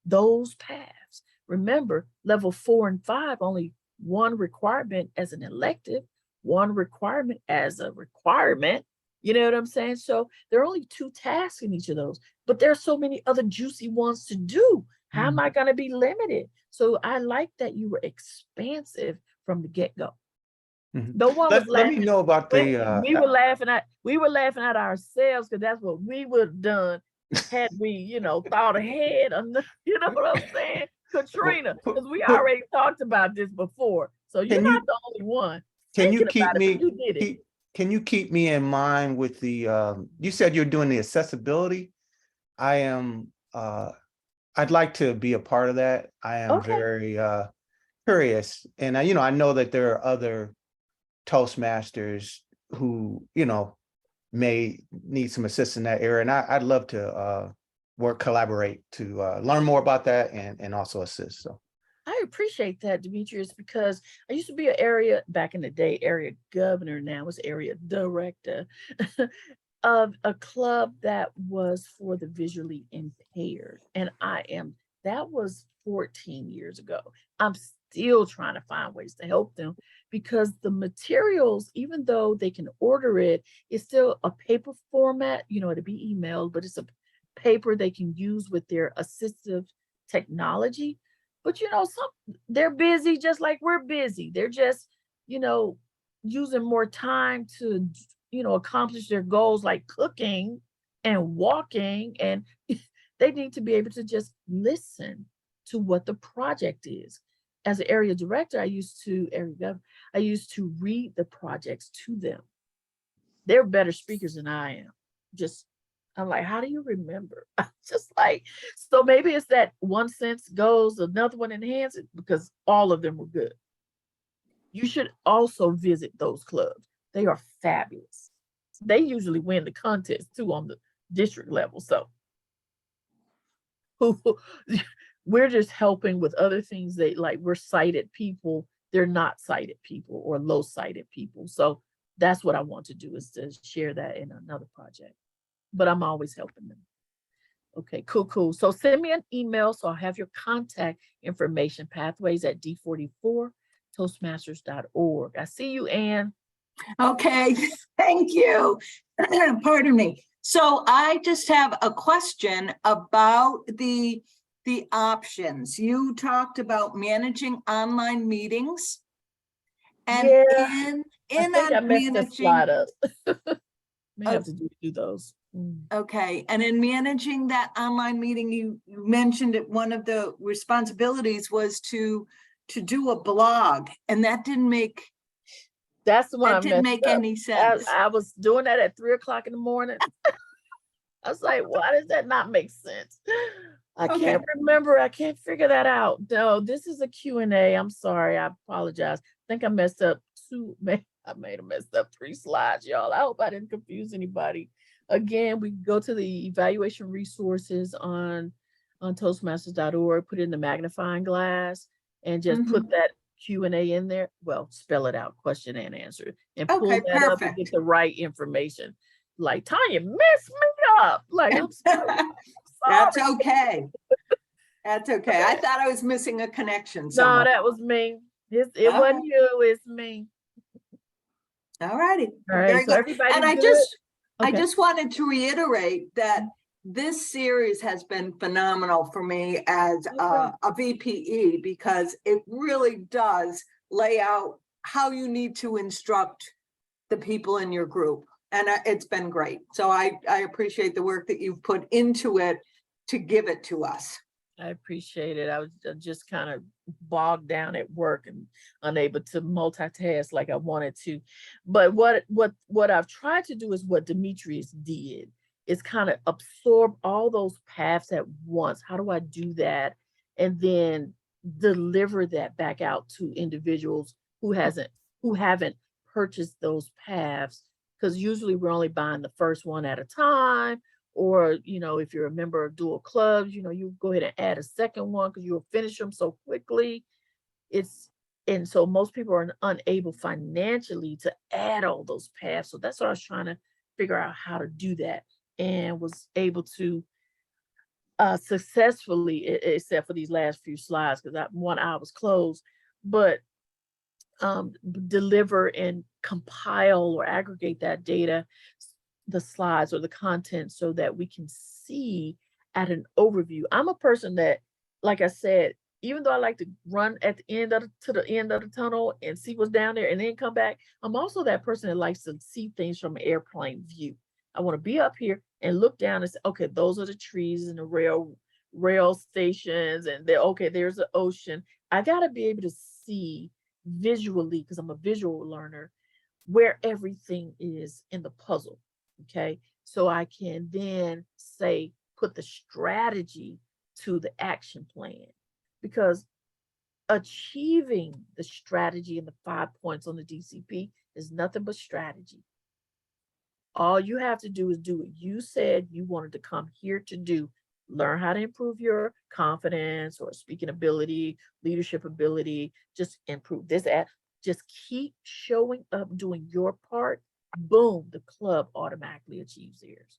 those paths. Remember, level 4 and 5, only one requirement as an elective, one requirement as a requirement. You know what I'm saying? So there are only 2 tasks in each of those, but there's so many other juicy ones to do. How am I going to be limited? So I like that you were expansive from the get-go. No one was Let me laughing. know about We the were laughing at ourselves because that's what we would have done had we, thought ahead. You know what I'm saying, Katrina? Because we already talked about this before. So you're not the only one can you thinking keep about it, me but you did it. can you keep me in mind with the you said you're doing the accessibility? I am I'd like to be a part of that. I am Okay. very curious, and I know that there are other Toastmasters who may need some assistance in that area, and I'd love to collaborate to learn more about that and also assist. So I appreciate that, Demetrius, because I used to be back in the day, area governor, now it's area director of a club that was for the visually impaired. And that was 14 years ago. I'm still trying to find ways to help them because the materials, even though they can order it, it's still a paper format, to be emailed, but it's a paper they can use with their assistive technology. But they're busy just like we're busy. They're just, using more time to, accomplish their goals like cooking and walking. And they need to be able to just listen to what the project is. as an area director, I used to read the projects to them. They're better speakers than I am. I'm like, how do you remember? Just like, so maybe it's that one sense goes, another one enhances, because all of them were good. You should also visit those clubs. They are fabulous. They usually win the contest too on the district level. So we're just helping with other things that, like, we're sighted people. They're not sighted people or low sighted people. So that's what I want to do, is to share that in another project. But I'm always helping them. Okay, cool. So send me an email so I'll have your contact information, pathways@d44toastmasters.org. I see you, Ann. Okay, thank you. Pardon me. So I just have a question about the options. You talked about managing online meetings. And Yeah, in I think I that messed the slide up. May have to do those. Okay, and in managing that online meeting, you mentioned that one of the responsibilities was to do a blog, and that didn't make That's the one I didn't messed make up. any sense. I was doing that at 3 o'clock in the morning. I was like, why does that not make sense? I Okay. can't remember. I can't figure that out. No, this is a Q&A. I'm sorry. I apologize. I think I messed up I may have messed up 3 slides, y'all. I hope I didn't confuse anybody. Again, we go to the evaluation resources on toastmasters.org, put it in the magnifying glass, and just put that Q&A in there. Well, spell it out, question and answer, and pull Okay, that up and perfect. get the right information. Like, Tanya messed me up. Like, I'm sorry. That's Sorry. okay. That's okay. I thought I was missing a connection No, somewhere. that was me. It Okay. wasn't you, it's me. All righty. All right, Very so good. everybody And I good? I just wanted to reiterate that this series has been phenomenal for me as a VPE, because it really does lay out how you need to instruct the people in your group. And it's been great. So I appreciate the work that you've put into it to give it to us. I appreciate it. I was just kind of bogged down at work and unable to multitask like I wanted to. But what I've tried to do is what Demetrius did, is kind of absorb all those paths at once. How do I do that? And then deliver that back out to individuals who haven't purchased those paths, because usually we're only buying the first one at a time. Or, if you're a member of dual clubs, you go ahead and add a second one because you'll finish them so quickly. And so most people are unable financially to add all those paths. So that's what I was trying to figure out, how to do that, and was able to successfully, except for these last few slides, because that 1 hour was closed, but deliver and compile or aggregate that data, the slides or the content, so that we can see at an overview. I'm a person that, like I said, even though I like to run at the end to the end of the tunnel and see what's down there and then come back, I'm also that person that likes to see things from an airplane view. I want to be up here and look down and say, okay, those are the trees and the rail stations, and there's the ocean. I got to be able to see visually, because I'm a visual learner, where everything is in the puzzle. Okay, so I can then put the strategy to the action plan, because achieving the strategy and the 5 points on the DCP is nothing but strategy. All you have to do is do what you said you wanted to come here to do. Learn how to improve your confidence or speaking ability, leadership ability, just improve this. Just keep showing up, doing your part. Boom, the club automatically achieves theirs.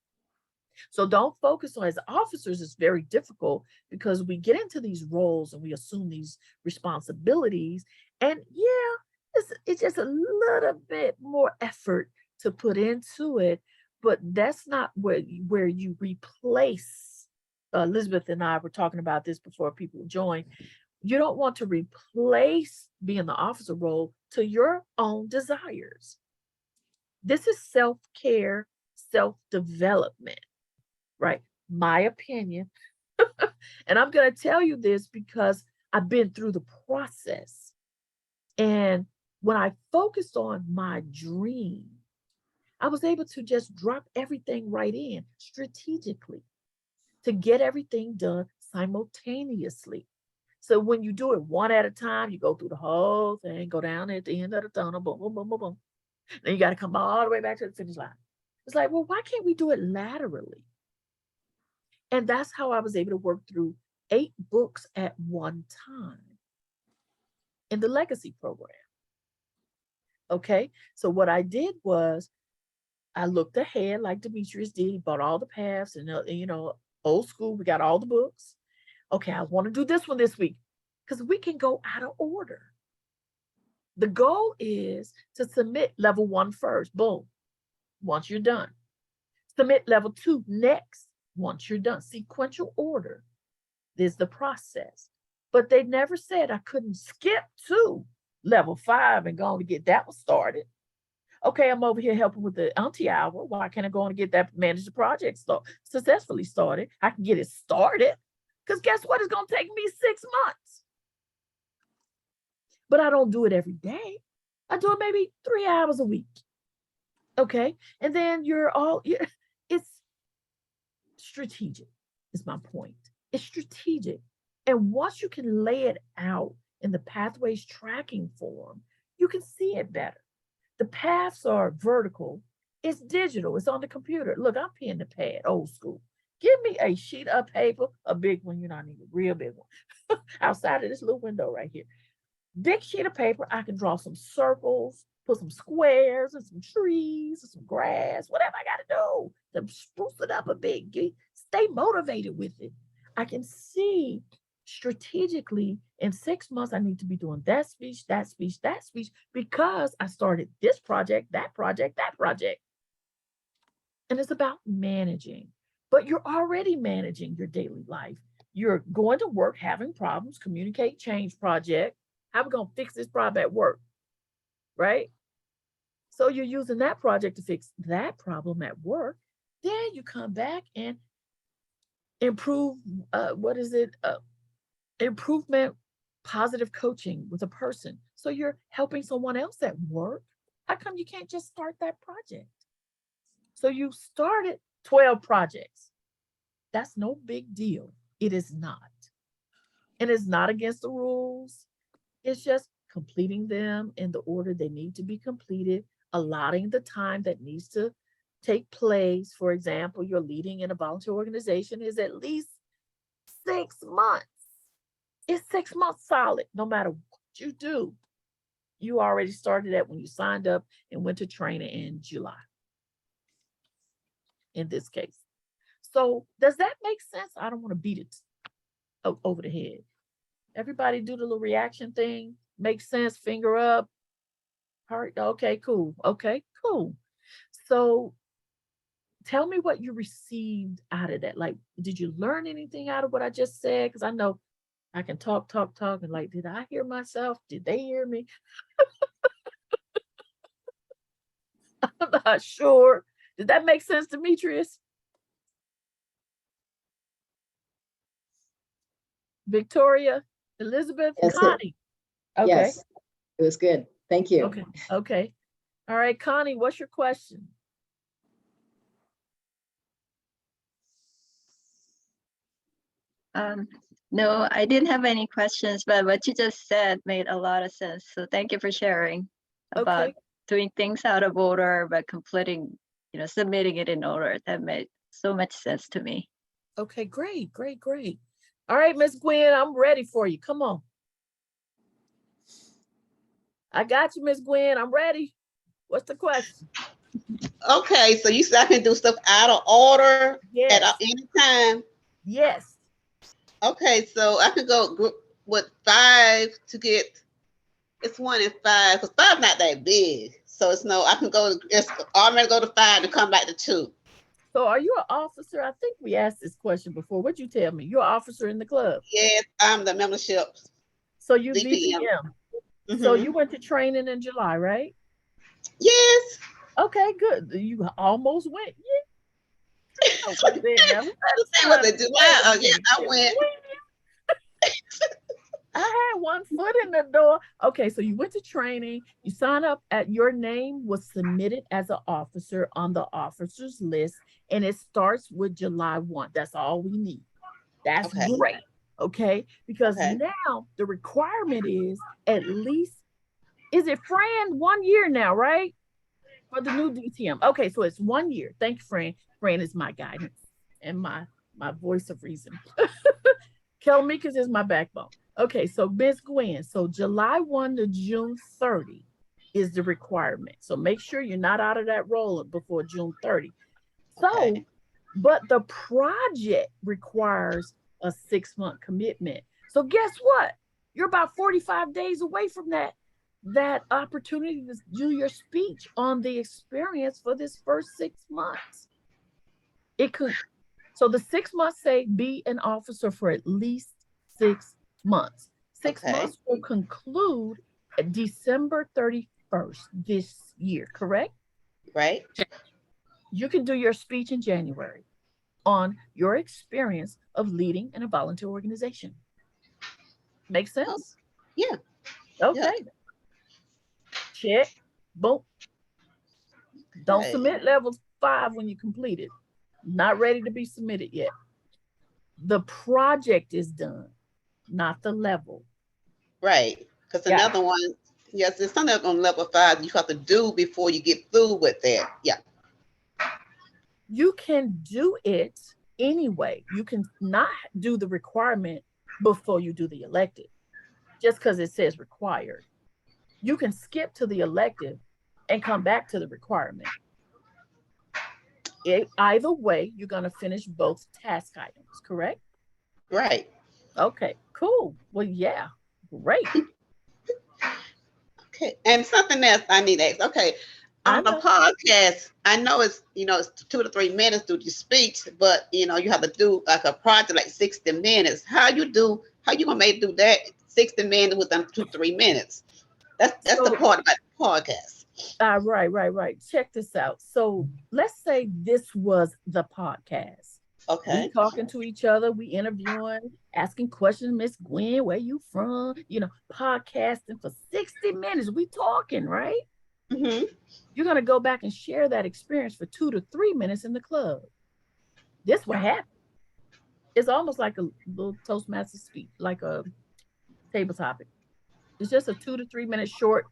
So don't focus on, as officers, it's very difficult, because we get into these roles and we assume these responsibilities, and it's just a little bit more effort to put into it, but that's not where you replace. Elizabeth and I were talking about this before people joined. You don't want to replace being the officer role to your own desires. This is self-care, self-development, right? My opinion. And I'm going to tell you this because I've been through the process. And when I focused on my dream, I was able to just drop everything right in strategically to get everything done simultaneously. So when you do it one at a time, you go through the whole thing, go down at the end of the tunnel, boom, boom, boom, boom, boom. Then you got to come all the way back to the finish line. It's like, well, why can't we do it laterally? And that's how I was able to work through 8 books at one time in the legacy program. Okay, so what I did was I looked ahead like Demetrius did. He bought all the paths and, old school, we got all the books. Okay, I want to do this one this week because we can go out of order. The goal is to submit level 1 first, boom, once you're done. Submit level 2 next, once you're done. Sequential order is the process. But they never said I couldn't skip to level 5 and go on to get that one started. Okay, I'm over here helping with the auntie hour. Why can't I go on and get that manage the project successfully started? I can get it started because guess what? It's going to take me 6 months. But I don't do it every day. I do it maybe 3 hours a week. Okay, and then it's strategic is my point. It's strategic. And once you can lay it out in the pathways tracking form, you can see it better. The paths are vertical. It's digital. It's on the computer. Look, I'm pen to pad, old school. Give me a sheet of paper, a big one, I need a real big one, outside of this little window right here. Big sheet of paper, I can draw some circles, put some squares and some trees and some grass, whatever I got to do to spruce it up a bit. Stay motivated with it. I can see strategically in 6 months, I need to be doing that speech, that speech, that speech, because I started this project, that project, that project. And it's about managing, but you're already managing your daily life. You're going to work, having problems, communicate, change project. How are we going to fix this problem at work? Right? So you're using that project to fix that problem at work. Then you come back and improve, improvement, positive coaching with a person. So you're helping someone else at work. How come you can't just start that project? So you started 12 projects. That's no big deal. It is not. And it's not against the rules. It's just completing them in the order they need to be completed, allotting the time that needs to take place. For example, you're leading in a volunteer organization is at least 6 months. It's 6 months solid, no matter what you do. You already started that when you signed up and went to training in July, in this case. So does that make sense? I don't want to beat it over the head. Everybody do the little reaction thing. Makes sense, finger up. Heart, okay, cool. Okay, cool. So tell me what you received out of that. Like, did you learn anything out of what I just said? Because I know I can talk, and like, did I hear myself? Did they hear me? I'm not sure. Did that make sense, Demetrius? Victoria, Elizabeth, Yes, Connie. Okay. Yes, it was good. Thank you. Okay. All right, Connie, what's your question? No, I didn't have any questions, but what you just said made a lot of sense. So thank you for sharing about Okay. doing things out of order, but completing, submitting it in order. That made so much sense to me. Okay, great. All right, Miss Gwen, I'm ready for you. Come on. I got you, Miss Gwen. I'm ready. What's the question? Okay, so you said I can do stuff out of order Yes. at any time. Yes. Okay, so I could go with 5 to get, it's 1 and 5, because 5 not that big. So I can go, it's automatically go to 5 to come back to 2. So are you an officer? I think we asked this question before. What'd you tell me? You're an officer in the club. Yes, I'm the membership. So you VPM. VPM. So you went to training in July, right? Yes. Okay, good. You almost went. Yeah. Say what the July. Yes, I went. I had one foot in the door. Okay, so you went to training, you sign up at your name was submitted as an officer on the officers list, and it starts with July 1. That's all we need. That's Okay. great. Okay, because Okay. now the requirement is at least, is it Fran 1 year now, right? For the new DTM. Okay, so it's 1 year. Thank you, Fran. Fran is my guidance and my voice of reason. Kelmikas is my backbone. Okay, so Ms. Gwen, so July 1 to June 30 is the requirement. So make sure you're not out of that role before June 30. So, Okay. but the project requires a 6-month commitment. So guess what? You're about 45 days away from that opportunity to do your speech on the experience for this first 6 months. It could, so the 6 months say be an officer for at least 6 months. 6 Okay. months will conclude at December 31st this year, correct? Right. You can do your speech in January on your experience of leading in a volunteer organization. Make sense? Yeah. Okay. Check. Boom. Don't Okay. submit level 5 when you complete it. Not ready to be submitted yet. The project is done, not the level. Right. Because Yeah. another one, yes, there's something on level 5 you have to do before you get through with that. Yeah. You can do it anyway. You can not do the requirement before you do the elective, just because it says required. You can skip to the elective and come back to the requirement. Either way, you're going to finish both task items, correct? Right. Okay, cool. Well, yeah, great. Okay. And something else I need to ask. Okay. I On the know. podcast, I know it's, it's 2 to 3 minutes to your speech, but you have to do like a project like 60 minutes. How you gonna make do that 60 minutes within 2 to 3 minutes? That's So- the part about the podcast. Right. Check this out. So let's say this was the podcast. Okay. We talking to each other, we interviewing, asking questions. Miss Gwen, where you from? Podcasting for 60 minutes. We talking, right? Mm-hmm. You're gonna go back and share that experience for 2 to 3 minutes in the club. This what happened. It's almost like a little Toastmaster speech, like a table topic. It's just a 2 to 3 minute short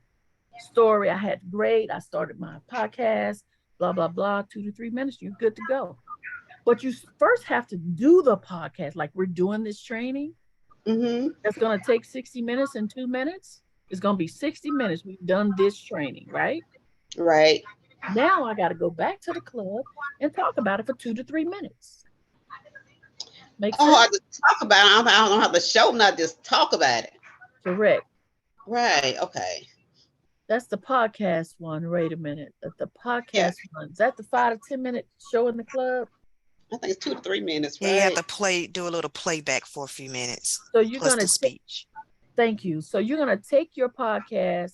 story. I had great. I started my podcast, blah, blah, blah, 2 to 3 minutes. You're good to go. But you first have to do the podcast. Like we're doing this training. Mm-hmm. That's going to take 60 minutes and 2 minutes. It's going to be 60 minutes. We've done this training, right? Right. Now I got to go back to the club and talk about it for 2 to 3 minutes. Make sense? Oh, I just talk about it. I don't have to show, not just talk about it. Correct. Right. Okay. That's the podcast one. Wait a minute. The podcast one. Is that the 5 to 10 minute show in the club? I think it's 2 to 3 minutes, right? Yeah, you have to do a little playback for a few minutes. So you're plus going the to speech. Thank you. So you're going to take your podcast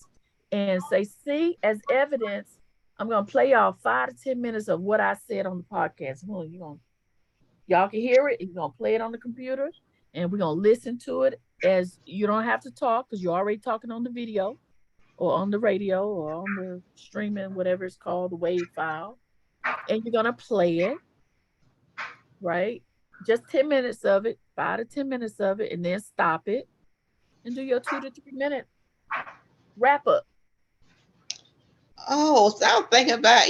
and say, see, as evidence, I'm going to play y'all 5 to 10 minutes of what I said on the podcast. Y'all can hear it. You're going to play it on the computer and we're going to listen to it as you don't have to talk because you're already talking on the video or on the radio or on the streaming, whatever it's called, the wave file. And you're going to play it, right? Just 10 minutes of it, 5 to 10 minutes of it, and then stop it and do your 2 to 3 minute wrap up. Oh, so I was thinking about,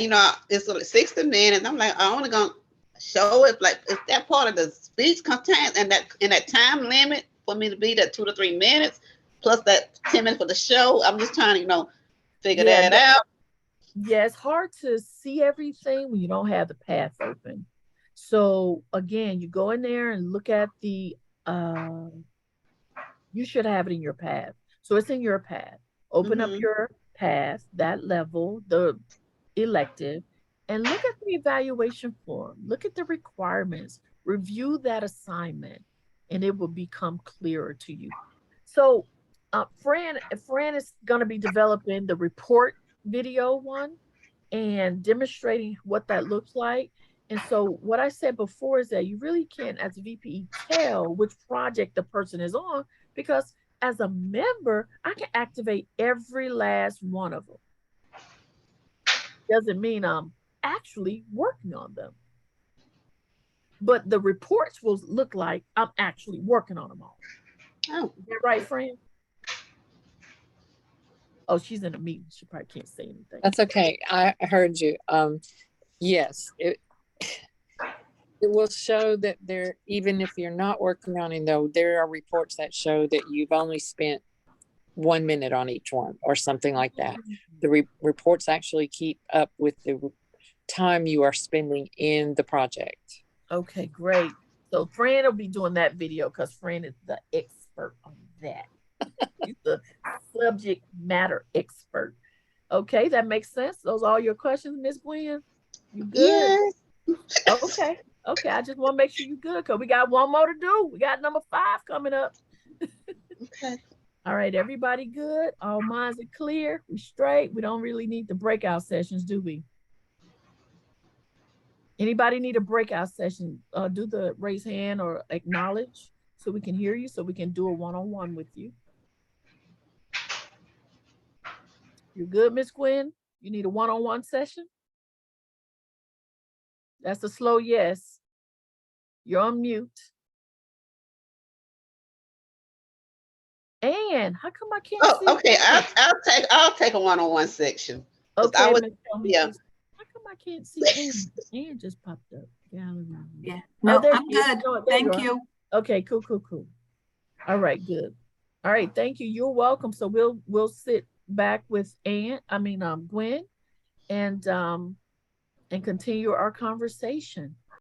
it's like 60 minutes. I'm like, I'm only gonna show it like if that part of the speech contains and that time limit for me to be that 2 to 3 minutes plus that 10 minutes for the show. I'm just trying to, figure that out. Yeah, it's hard to see everything when you don't have the path open. So again, you go in there and look at the you should have it in your path. So it's in your path. Open up your path, that level, the elective, and look at the evaluation form. Look at the requirements. Review that assignment, and it will become clearer to you. So Fran is going to be developing the report video one and demonstrating what that looks like. And so what I said before is that you really can't, as a VPE, tell which project the person is on because as a member, I can activate every last one of them. Doesn't mean I'm actually working on them. But the reports will look like I'm actually working on them all. Oh, Is that right, friend? Oh, she's in a meeting. She probably can't say anything. That's okay. I heard you. Yes, it will show that there, even if you're not working on it though, there are reports that show that you've only spent 1 minute on each one or something like that. The reports actually keep up with the time you are spending in the project. Okay, great. So Fran will be doing that video because Fran is the expert on that. He's the subject matter expert. Okay, that makes sense. Those are all your questions, Miss Gwen? You good? yes. Okay. Okay, I just want to make sure you're good because we got one more to do. We got number 5 coming up. Okay. All right, everybody good? All minds are clear? We straight? We don't really need the breakout sessions, do we? Anybody need a breakout session? Do the raise hand or acknowledge so we can hear you, so we can do a one-on-one with you. You good, Miss Gwen? You need a one-on-one session? That's a slow yes. You're on mute. And how come I can't see? Oh, okay. I'll take a one-on-one section. 'Cause I Okay, was- Miss Tony, yeah. just- how come I can't see Ann? Ann just popped up. Gallery. Yeah, Oh, no, there I'm she is. good. Oh, there Thank are. you. Okay, cool. All right, good. All right, thank you. You're welcome. So we'll sit back with Gwen, and continue our conversation.